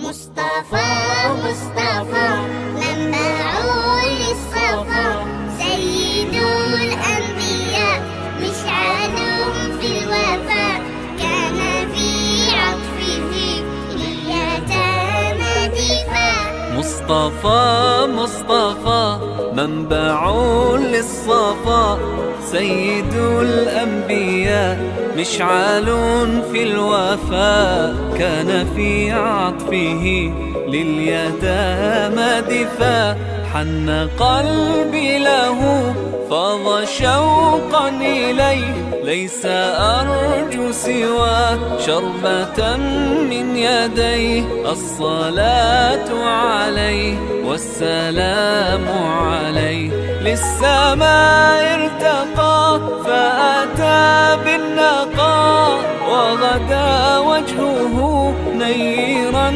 مصطفى مصطفى منبع للصفا، سيد الأنبياء مشعل في الوفاء، كان في عطفه لليتامى دفاع. مصطفى مصطفى منبع للصفا، سيد الأنبياء مشعل في الوفاء، كان في عطفه لليتامى دفاع. حن قلبي له فاض شوقا إليه، ليس أرجو سوى شربة من يديه. الصلاة عليه والسلام عليه، للسماء ارتقى فأتى بالنقاء، وغدا وجهه نيرا